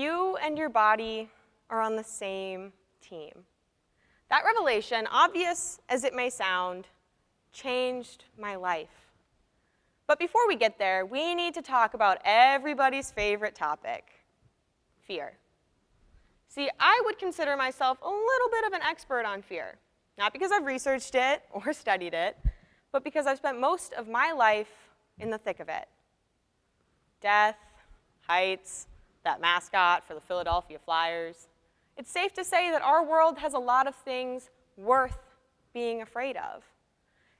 You and your body are on the same team. That revelation, obvious as it may sound, changed my life. But before we get there, we need to talk about everybody's favorite topic, fear. See, I would consider myself a little bit of an expert on fear, not because I've researched it or studied it, but because I've spent most of my life in the thick of it. Death, heights, that mascot for the Philadelphia Flyers. It's safe to say that our world has a lot of things worth being afraid of.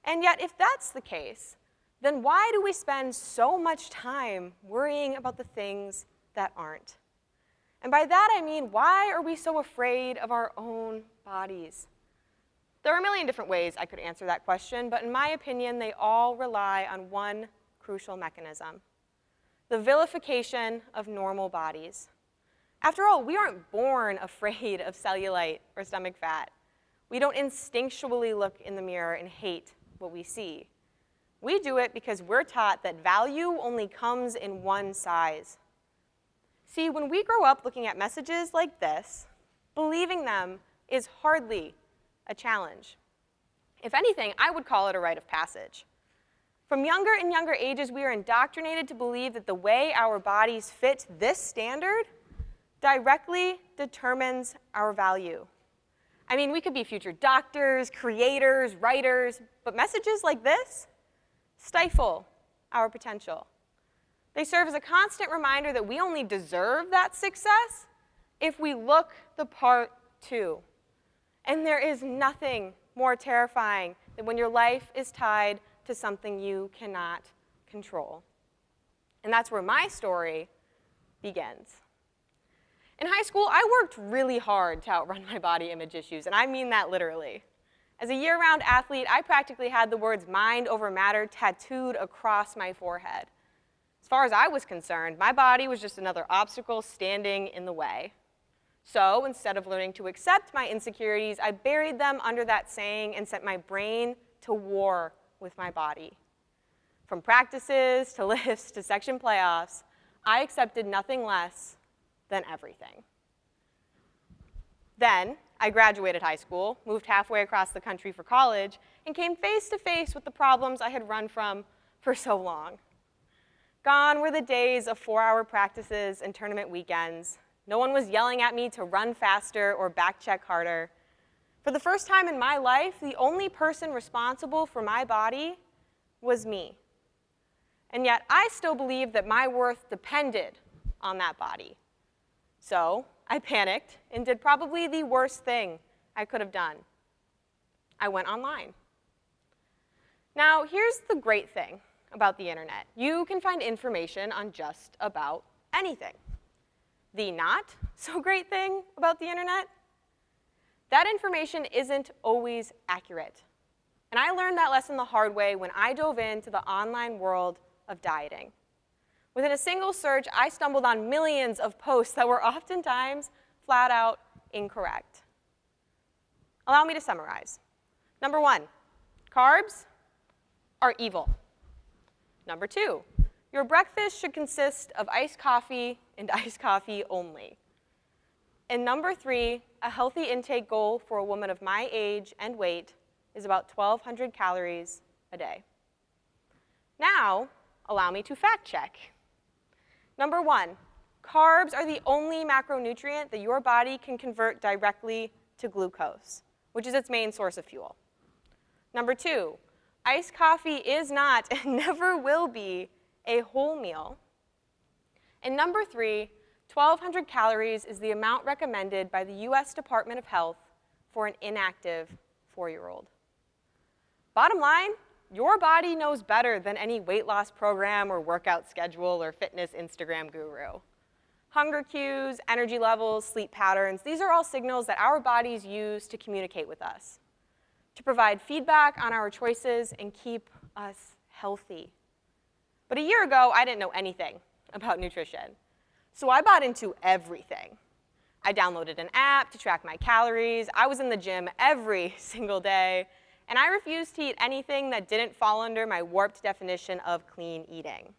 And yet, if that's the case, then why do we spend so much time worrying about the things that aren't? And by that I mean, why are we so afraid of our own bodies? There are a million different ways I could answer that question, but in my opinion, they all rely on one crucial mechanism: the vilification of normal bodies. After all, we aren't born afraid of cellulite or stomach fat. We don't instinctually look in the mirror and hate what we see. We do it because we're taught that value only comes in one size. See, when we grow up looking at messages like this, believing them is hardly a challenge. If anything, I would call it a rite of passage. From younger and younger ages, we are indoctrinated to believe that the way our bodies fit this standard directly determines our value. I mean, we could be future doctors, creators, writers, but messages like this stifle our potential. They serve as a constant reminder that we only deserve that success if we look the part too. And there is nothing more terrifying than when your life is tied to something you cannot control. And that's where my story begins. In high school, I worked really hard to outrun my body image issues, and I mean that literally. As a year-round athlete, I practically had the words "mind over matter" tattooed across my forehead. As far as I was concerned, my body was just another obstacle standing in the way. So instead of learning to accept my insecurities, I buried them under that saying and sent my brain to war with my body. From practices to lifts to section playoffs, I accepted nothing less than everything. Then I graduated high school, moved halfway across the country for college, and came face to face with the problems I had run from for so long. Gone were the days of 4-hour practices and tournament weekends. No one was yelling at me to run faster or back check harder. For the first time in my life, the only person responsible for my body was me. And yet I still believed that my worth depended on that body. So I panicked and did probably the worst thing I could have done. I went online. Now, here's the great thing about the internet. You can find information on just about anything. The not so great thing about the internet, that information isn't always accurate. And I learned that lesson the hard way when I dove into the online world of dieting. Within a single search, I stumbled on millions of posts that were oftentimes flat out incorrect. Allow me to summarize. Number 1, carbs are evil. Number 2, your breakfast should consist of iced coffee and iced coffee only. And number 3, a healthy intake goal for a woman of my age and weight is about 1,200 calories a day. Now, allow me to fact check. Number 1, carbs are the only macronutrient that your body can convert directly to glucose, which is its main source of fuel. Number 2, iced coffee is not and never will be a whole meal. And number 3, 1,200 calories is the amount recommended by the US Department of Health for an inactive 4-year-old. Bottom line, your body knows better than any weight loss program or workout schedule or fitness Instagram guru. Hunger cues, energy levels, sleep patterns, these are all signals that our bodies use to communicate with us, to provide feedback on our choices and keep us healthy. But a year ago, I didn't know anything about nutrition. So I bought into everything. I downloaded an app to track my calories. I was in the gym every single day. And I refused to eat anything that didn't fall under my warped definition of clean eating.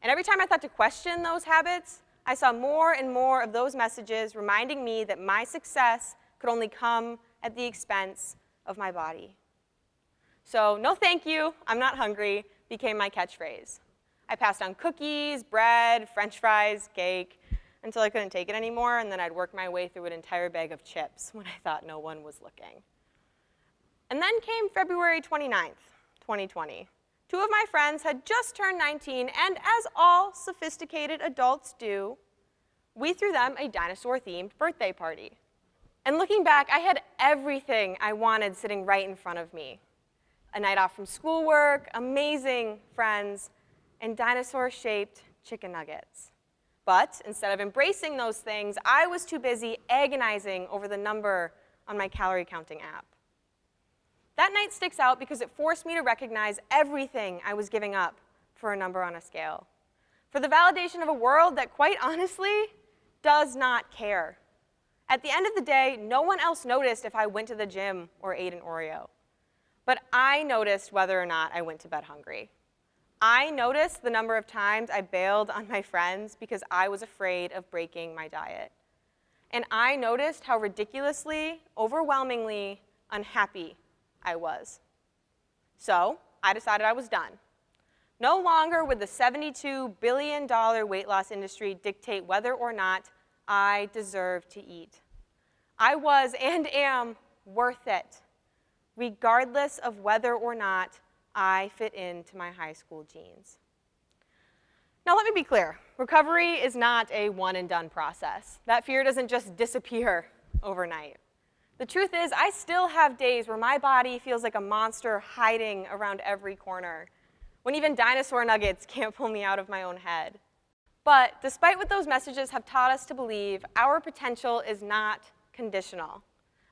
And every time I thought to question those habits, I saw more and more of those messages reminding me that my success could only come at the expense of my body. So, no thank you, I'm not hungry, became my catchphrase. I passed on cookies, bread, French fries, cake, until I couldn't take it anymore, and then I'd work my way through an entire bag of chips when I thought no one was looking. And then came February 29th, 2020. Two of my friends had just turned 19, and as all sophisticated adults do, we threw them a dinosaur-themed birthday party. And looking back, I had everything I wanted sitting right in front of me. A night off from schoolwork, amazing friends, and dinosaur-shaped chicken nuggets. But instead of embracing those things, I was too busy agonizing over the number on my calorie counting app. That night sticks out because it forced me to recognize everything I was giving up for a number on a scale. For the validation of a world that, quite honestly, does not care. At the end of the day, no one else noticed if I went to the gym or ate an Oreo. But I noticed whether or not I went to bed hungry. I noticed the number of times I bailed on my friends because I was afraid of breaking my diet. And I noticed how ridiculously, overwhelmingly unhappy I was. So I decided I was done. No longer would the $72 billion weight loss industry dictate whether or not I deserve to eat. I was and am worth it, regardless of whether or not I fit into my high school jeans. Now let me be clear, recovery is not a one-and-done process. That fear doesn't just disappear overnight. The truth is, I still have days where my body feels like a monster hiding around every corner, when even dinosaur nuggets can't pull me out of my own head. But despite what those messages have taught us to believe, our potential is not conditional.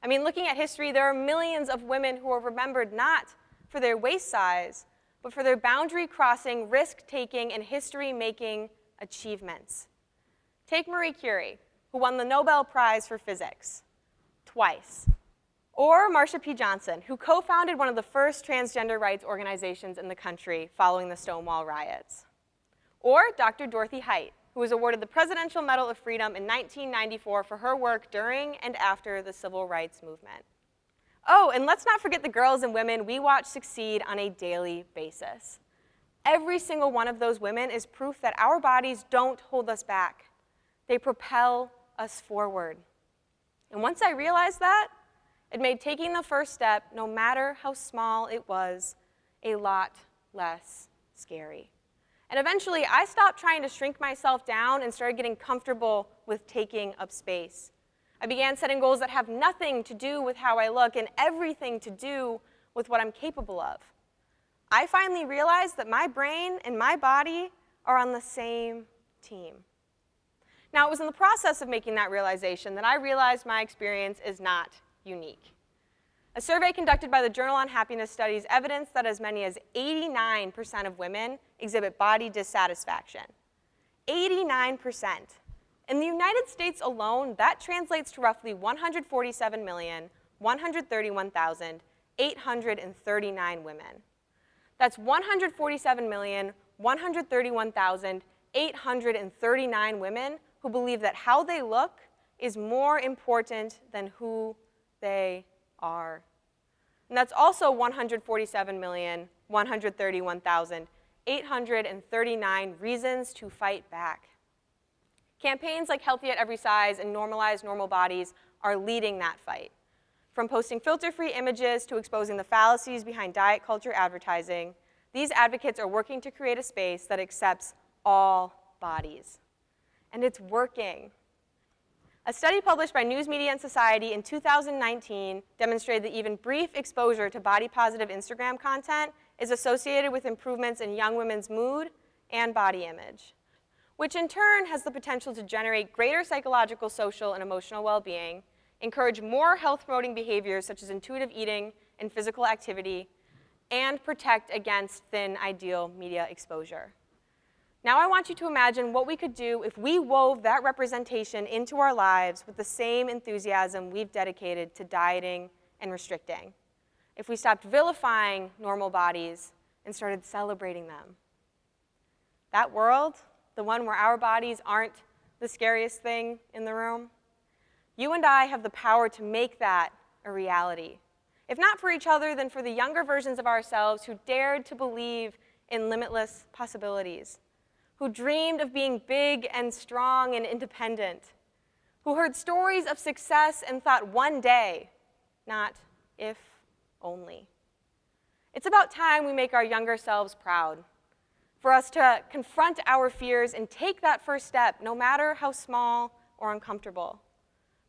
I mean, looking at history, there are millions of women who are remembered not for their waist size, but for their boundary-crossing, risk-taking, and history-making achievements. Take Marie Curie, who won the Nobel Prize for Physics twice. Or Marsha P. Johnson, who co-founded one of the first transgender rights organizations in the country following the Stonewall riots. Or Dr. Dorothy Height, who was awarded the Presidential Medal of Freedom in 1994 for her work during and after the Civil Rights Movement. Oh, and let's not forget the girls and women we watch succeed on a daily basis. Every single one of those women is proof that our bodies don't hold us back. They propel us forward. And once I realized that, it made taking the first step, no matter how small it was, a lot less scary. And eventually, I stopped trying to shrink myself down and started getting comfortable with taking up space. I began setting goals that have nothing to do with how I look and everything to do with what I'm capable of. I finally realized that my brain and my body are on the same team. Now, it was in the process of making that realization that I realized my experience is not unique. A survey conducted by the Journal on Happiness Studies evidenced that as many as 89% of women exhibit body dissatisfaction. 89%. In the United States alone, that translates to roughly 147,131,839 women. That's 147,131,839 women who believe that how they look is more important than who they are. And that's also 147,131,839 reasons to fight back. Campaigns like Healthy at Every Size and Normalize Normal Bodies are leading that fight. From posting filter-free images to exposing the fallacies behind diet culture advertising, these advocates are working to create a space that accepts all bodies. And it's working. A study published by News Media and Society in 2019 demonstrated that even brief exposure to body-positive Instagram content is associated with improvements in young women's mood and body image, which in turn has the potential to generate greater psychological, social, and emotional well-being, encourage more health-promoting behaviors such as intuitive eating and physical activity, and protect against thin ideal media exposure. Now I want you to imagine what we could do if we wove that representation into our lives with the same enthusiasm we've dedicated to dieting and restricting. If we stopped vilifying normal bodies and started celebrating them. That world, the one where our bodies aren't the scariest thing in the room? You and I have the power to make that a reality. If not for each other, then for the younger versions of ourselves who dared to believe in limitless possibilities, who dreamed of being big and strong and independent, who heard stories of success and thought one day, not if only. It's about time we make our younger selves proud, for us to confront our fears and take that first step, no matter how small or uncomfortable,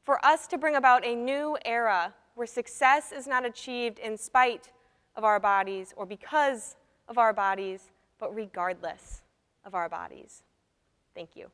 for us to bring about a new era where success is not achieved in spite of our bodies or because of our bodies, but regardless of our bodies. Thank you.